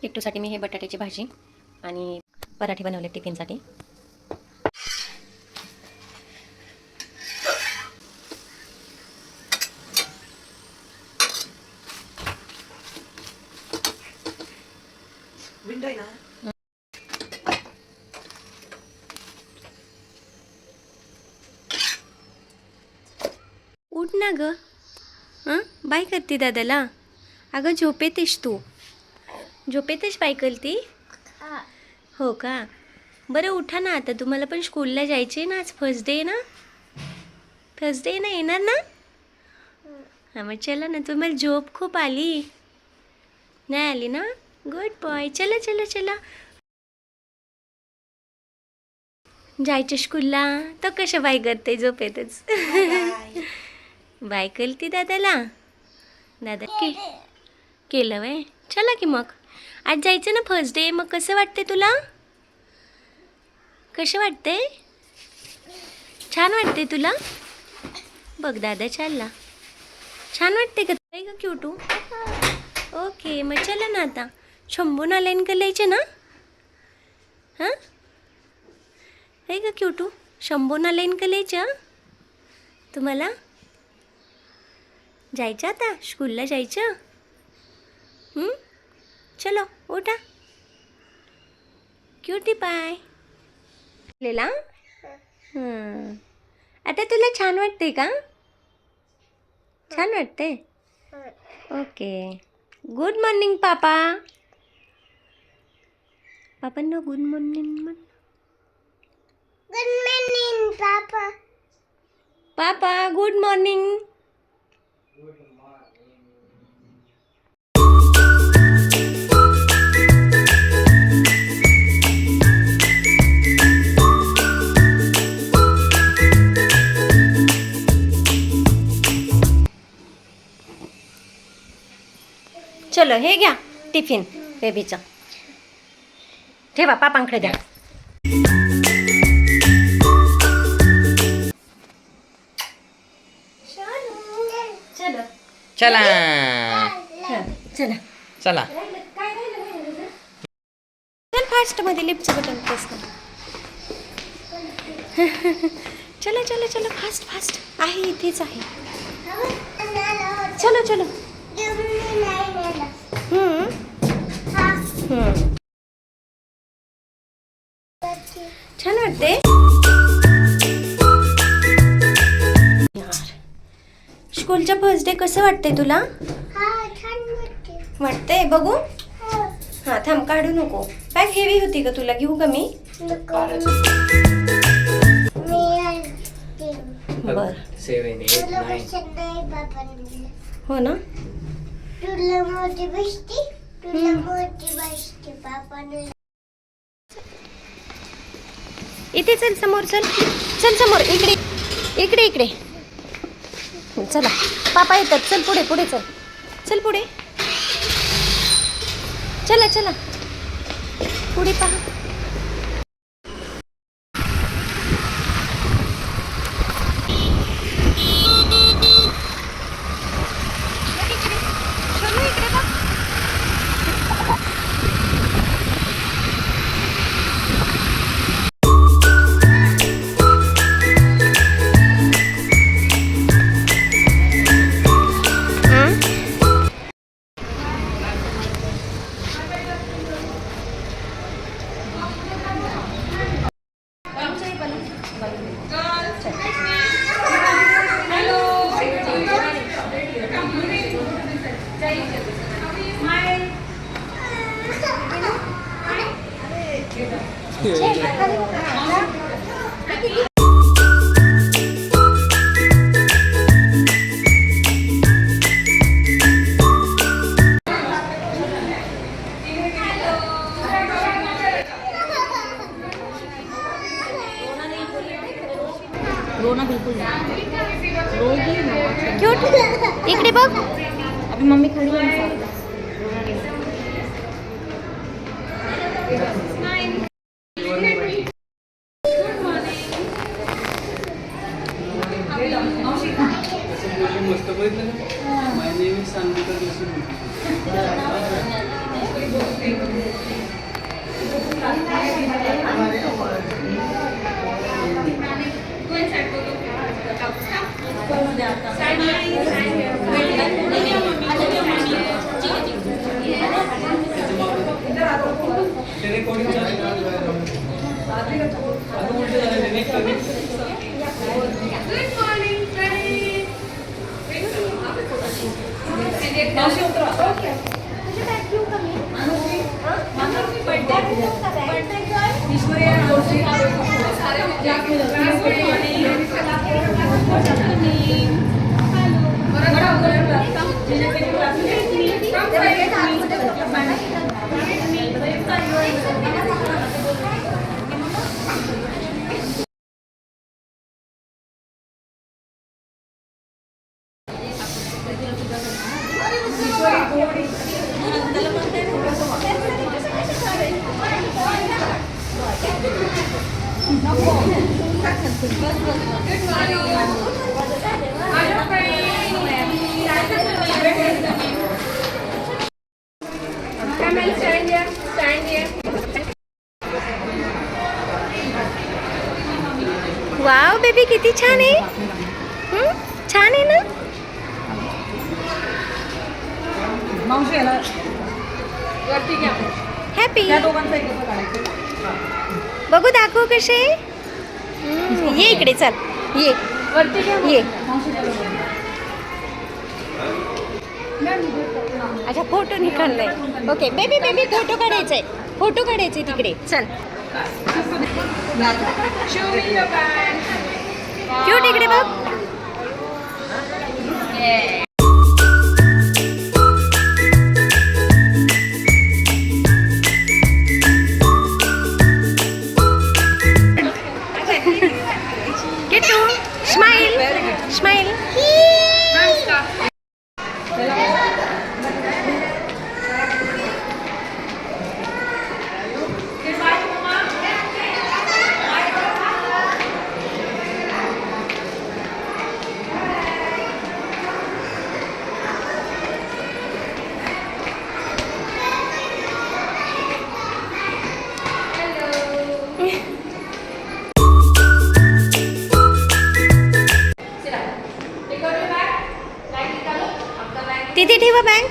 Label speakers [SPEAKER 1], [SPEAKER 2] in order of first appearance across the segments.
[SPEAKER 1] टिकटूसाठी मी हे बटाट्याची भाजी आणि पराठे बनवले टिफिनसाठी.
[SPEAKER 2] विंडो आहे ना.
[SPEAKER 1] उठ ना ग. हां बाय करते दादाला. अगं झोपेतेस तू. झोपेतेस बाय करती. हो का. बरं उठा ना आता. तुम्हाला पण स्कूलला जायचे ना. आज फर्स्ट डे ना. फर्स्ट डे ना. येणार ना. हां मग चला ना. तुम्हाला झोप खूप आली नाही आली ना. Good boy. चला चला चला. जायचं स्कूलला. तर कसं बाय करते झोपेतच. बाय करती दादाला. दादा केलं वय. चला की मग आज जायचं ना फर्स्ट डे. मग कसं वाटते तुला. कसं वाटते. छान वाटते तुला. बघ दादा चालला. छान वाटते का तुला का क्यूटू. ओके मग चला ना आता. शंभूना लाईन करायचं ना. हां हे का क्यूटू. शंभूना लाईन करायचं तुम्हाला. जायचं आता स्कूलला जायचं. चलो उठा. क्यूटी पाय लेला. आता तुला छान वाटते का. छान वाटते. ओके. गुड मॉर्निंग पापा. पापांना गुड मॉर्निंग म्हण.
[SPEAKER 3] गुड मॉर्निंग पापा.
[SPEAKER 1] पापा गुड मॉर्निंग. चलो हे घ्या टिफिन बेबीचा. ठेवा पापांकडे द्या. चलो
[SPEAKER 2] चला
[SPEAKER 1] चला
[SPEAKER 2] चला.
[SPEAKER 1] चल फास्ट मध्ये लिफ्टचं बटन प्रेस कर. चलो चलो चलो फास्ट फास्ट. आहे इथेच आहे. चलो चलो. छान वाटते. स्कूलच्या फर्स्ट डे कसं वाटते तुला. वाटतंय बघू. हां थांब काढू नको. बॅग हेवी होती का तुला. घेऊ का मी. बर
[SPEAKER 2] 7 8 9.
[SPEAKER 1] हो ना.
[SPEAKER 3] तुला मोठी बसती. तुला मोठी बसती पापाने.
[SPEAKER 1] इथे चल समोर. चल चल समोर. इकडे इकडे इकडे. चला पापा येतात. चल पुढे पुढे चल. चल पुढे. चला चला पुढे पहा.
[SPEAKER 4] रोना बिल्कुल नहीं. रोगी ना.
[SPEAKER 1] क्यूट इकडे बघ.
[SPEAKER 4] अभी मम्मी खड़ी है ना साथ.
[SPEAKER 5] मस्त बघितलं. माय नेम इज सांगितलं.
[SPEAKER 1] वाव बेबी किती छान आहे. छान आहे ना. हॅपी बघू दाखव कसे. ये इकडे चल. ये ये. अच्छा फोटो निघालाय. ओके बेबी बेबी फोटो काढायचाय. फोटो काढायचे तिकडे चल. क्यूट इकडे बघ. Kittu smile smile. तिथे ठेवा बॅग.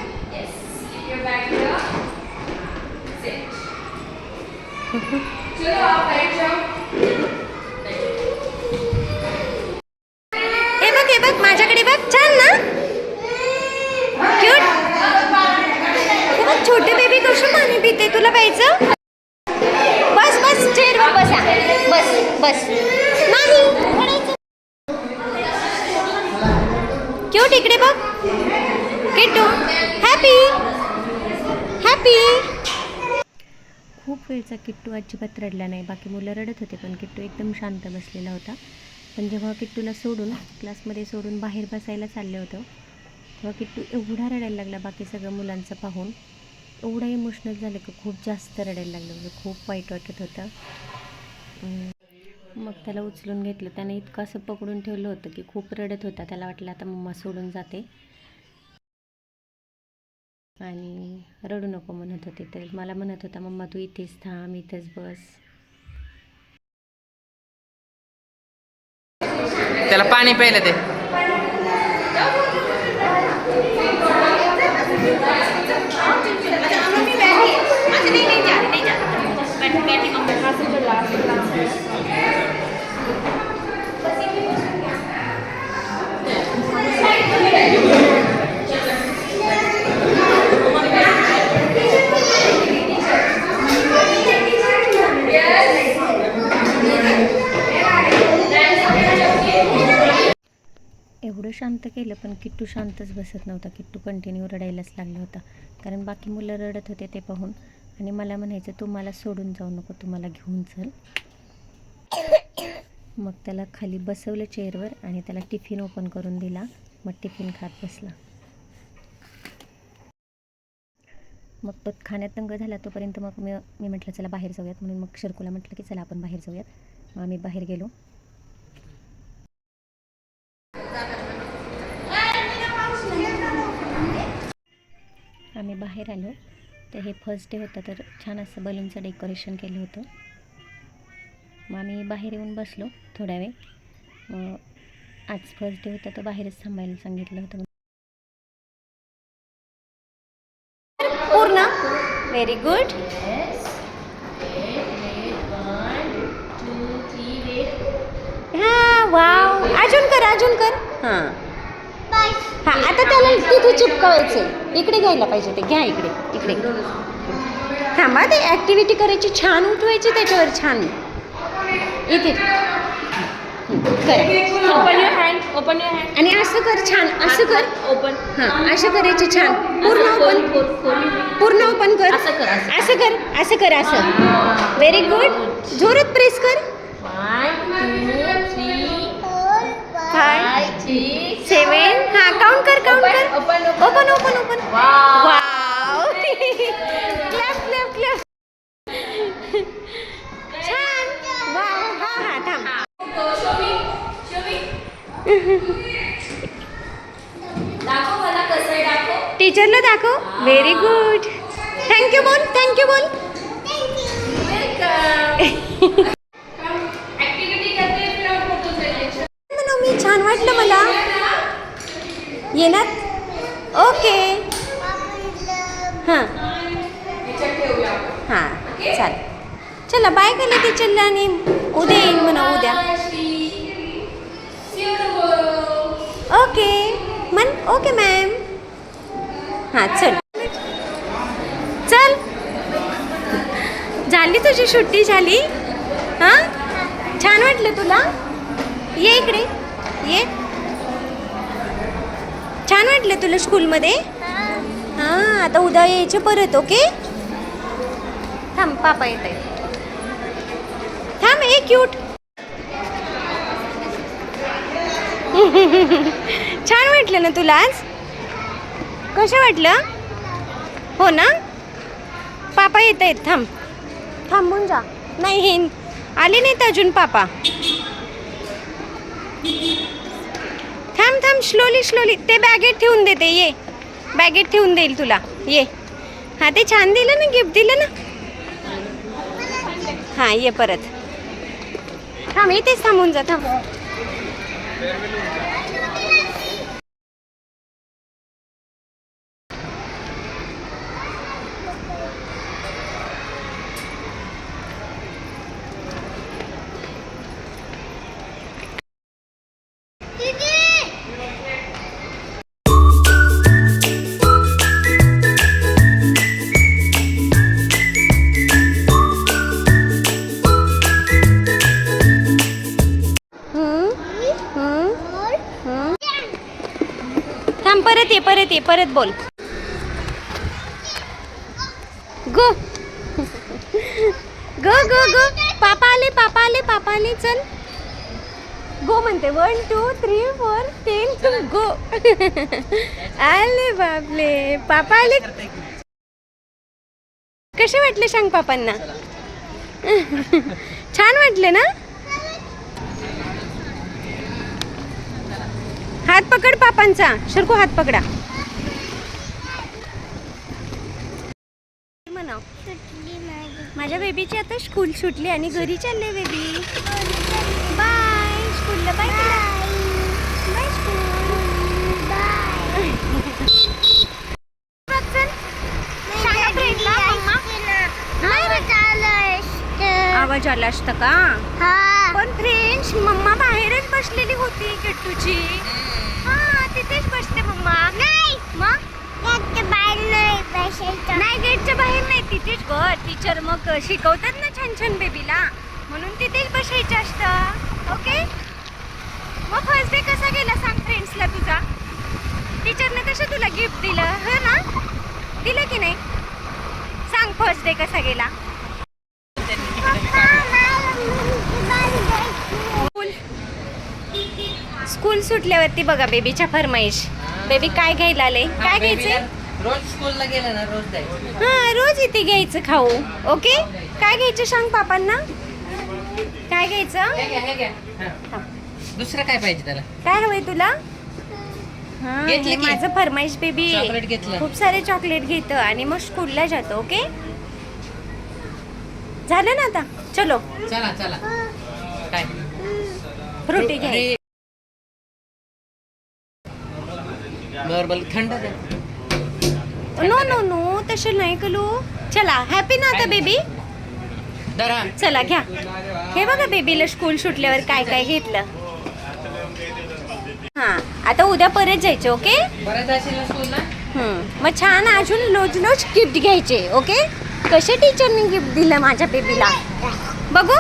[SPEAKER 1] हे बघ माझ्याकडे बघ. छान ना. क्यूट. छोटे बेबी कसं पाणी पिते. तुला प्यायचं. बस बस चेअरवर बसा. बस बस. नाही क्यूट इकडे बघ. Kittu happy happy. खूप वेळचा किट्टू अजिबात रडला नाही. बाकी मुलं रडत होते पण किट्टू एकदम शांत बसलेला होता. पण जेव्हा किट्टूला सोडून क्लासमध्ये सोडून बाहेर बसायला चालले होतं तेव्हा किट्टू एवढा रडायला लागला. बाकी सगळं मुलांचं पाहून एवढा इमोशनल झालं की खूप जास्त रडायला लागलं. म्हणजे खूप वाईट वाटत होतं. मग त्याला उचलून घेतलं. त्याने इतकं असं पकडून ठेवलं होतं की खूप रडत होता. त्याला वाटलं आता मम्मा सोडून जाते आणि रडू नको म्हणत होते. तर मला म्हणत होता मम्मा तू इथेच थांब इथेच बस.
[SPEAKER 2] त्याला पाणी प्यायला दे.
[SPEAKER 1] एवढं शांत केलं पण किट्टू शांतच बसत नव्हता. किट्टू कंटिन्यू रडायलाच लागला होता. कारण बाकी मुलं रडत होते ते पाहून. आणि मला म्हणायचं तू मला सोडून जाऊ नको तू मला घेऊन चल. मग त्याला खाली बसवलं चेअरवर आणि त्याला टिफिन ओपन करून दिला. मग टिफिन खात बसला. मग तो खाण्यात दंग झाला तोपर्यंत मग मी म्हटलं चला बाहेर जाऊयात. म्हणून मग शर्कूला म्हटलं की चला आपण बाहेर जाऊयात. मग आम्ही बाहेर गेलो. आम्ही बाहेर आलो तर हे फर्स्ट डे होता तर छान असं बलूनचं डेकोरेशन केलं होतं. मग आम्ही बाहेर येऊन बसलो थोड्या वेळ. मग आज फर्स्ट डे होता तर बाहेरच थांबायला सांगितलं होतं. पूर्ण व्हेरी गुड. अजून कर हां हां आता त्याला तिथे चिपकवायचं इकडे घ्यायला पाहिजे ते घ्या इकडे थांबा ते ॲक्टिव्हिटी करायची छान उठवायची त्याच्यावर छान इथे कर
[SPEAKER 4] ओपन युअर हँड
[SPEAKER 1] आणि असं कर छान असं कर
[SPEAKER 4] ओपन
[SPEAKER 1] हां असं करायचं छान पूर्ण ओपन कर असं कर असं व्हेरी गुड जोरात प्रेस कर 5 7 हां काउंट कर ओपन वाव क्लॅप छान वाव हां थांब टीचरला दाखव व्हेरी गुड थँक्यू बोल मी छान वाटलं मला येणार ओके हां चालेल चला बाय केलं टीचरला आणि उद्या येईन म्हणा उद्या ओके ओके मॅम हां चल झाली तुझी सुट्टी झाली हां छान वाटलं तुला ये इकडे ये छान वाटलं तुला स्कूलमध्ये हां आता उद्या यायचं परत ओके थांब पापा येत आहे थांब क्यूट छान वाटलं ना तुला आज कसं वाटलं हो ना पापा येत आहेत थांबून जा नाही हे आले नाहीत अजून पापा थांब स्लोली ते बॅगेत ठेवून देते ये बॅगेत ठेवून देईल तुला ये हां ते छान दिलं ना गिफ्ट दिलं ना हां ये परत थांब इथेच थांबून जा थांब परत बोल गो पापा आले चल गो म्हणते 1 2 3 4 10 गो आले बापले पापा आले कसे वाटले सांग पापांना छान वाटले ना हात पकड पापांचा शरकू हात पकडा माझ्या बेबीची आता स्कूल सुटली आणि घरी चालले बेबी बाय स्कूलला बाय बाय स्कूल बाय आवाज आला असता का पण फ्रेंड्स मम्मा बाहेरच बसलेली होती किट्टूची हा तिथेच बसते मम्मा नाही मग नाही गेटच्या बाहेर नाही तिथेच ग टीचर मग शिकवतात ना छान बेबीला म्हणून तिथेच बसायचं असतं ओके मग फर्स्ट डे कसा गेला सांग फ्रेंड्सला तुझा टीचरने कसं तुला गिफ्ट दिलं हो ना दिलं की नाही सांग फर्स्ट डे कसा गेला स्कूल सुटल्यावरती बघा बेबीच्या फरमाईश बेबी काय घ्यायला आले काय घ्यायचे
[SPEAKER 2] रोज स्कूलला गेलं ना रोज द्यायचं
[SPEAKER 1] हां रोज इथे घ्यायचं खाऊ ओके काय घ्यायचं सांग पापांना काय घ्यायचं
[SPEAKER 2] हे घ्या. हां. दुसरं काय पाहिजे त्याला
[SPEAKER 1] काय हवंय तुला हां
[SPEAKER 2] घेतलं
[SPEAKER 1] हे
[SPEAKER 2] की?
[SPEAKER 1] माझं फरमाईश बेबी
[SPEAKER 2] चॉकलेट घेतलं.
[SPEAKER 1] खूप सारे चॉकलेट घेतं आणि मग स्कूलला जातो ओके झालं ना आता चलो
[SPEAKER 2] चला काय
[SPEAKER 1] फ्रुटी घ्या
[SPEAKER 2] बरोबर थंड द्या.
[SPEAKER 1] नो तसं नाही कलू चला हॅपी ना आता बेबी
[SPEAKER 2] धरा
[SPEAKER 1] चला घ्या हे बघा बेबीला स्कूल सुटल्यावर काय काय घेतलं हां आता उद्या परत जायचं ओके.
[SPEAKER 2] परत असेल ना स्कूलला.
[SPEAKER 1] मग छान अजून लोज लोज गिफ्ट घ्यायचे ओके. कसे टीचरनी गिफ्ट दिलं माझ्या बेबीला बघू.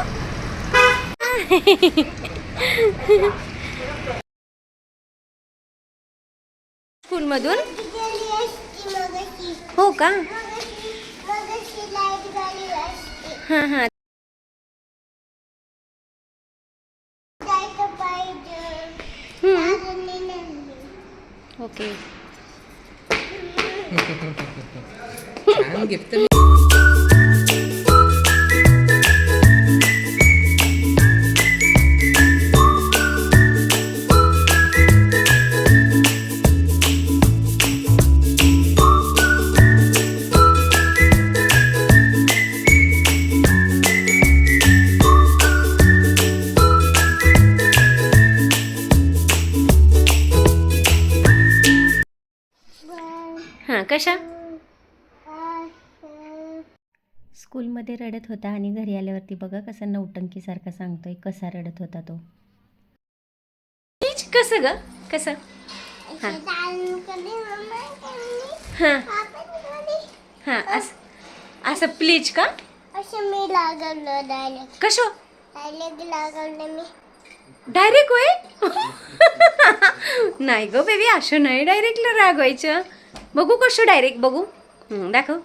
[SPEAKER 1] स्कूलमधून
[SPEAKER 3] गेली असती मगाशी.
[SPEAKER 1] हो का.
[SPEAKER 3] मगाशी लाईट गेली असती.
[SPEAKER 1] हां हां
[SPEAKER 3] जायचं पाहिजे. दादांनी नेली.
[SPEAKER 1] ओके.
[SPEAKER 2] छान गिफ्ट.
[SPEAKER 1] हां कशा. स्कूलमध्ये रडत होता आणि घरी आल्यावरती बघा कसा नौटंकीसारखा सांगतोय. कसा रडत होता तो. कसं ग कसं. हां हां हां असं असं प्लीज का.
[SPEAKER 3] असं मी लागवलं डायरेक्ट.
[SPEAKER 1] कसं
[SPEAKER 3] डायरेक्ट लागवलं मी.
[SPEAKER 1] डायरेक्ट होय. नाही ग बेबी असं नाही डायरेक्टला रागवायचं. बघू कसं डायरेक्ट बघू. दाखव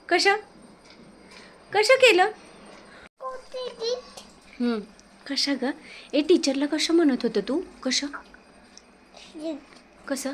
[SPEAKER 1] कसं कसं केलं. कसं ग. ए टीचरला कसं म्हणत होतं तू. कसं कसं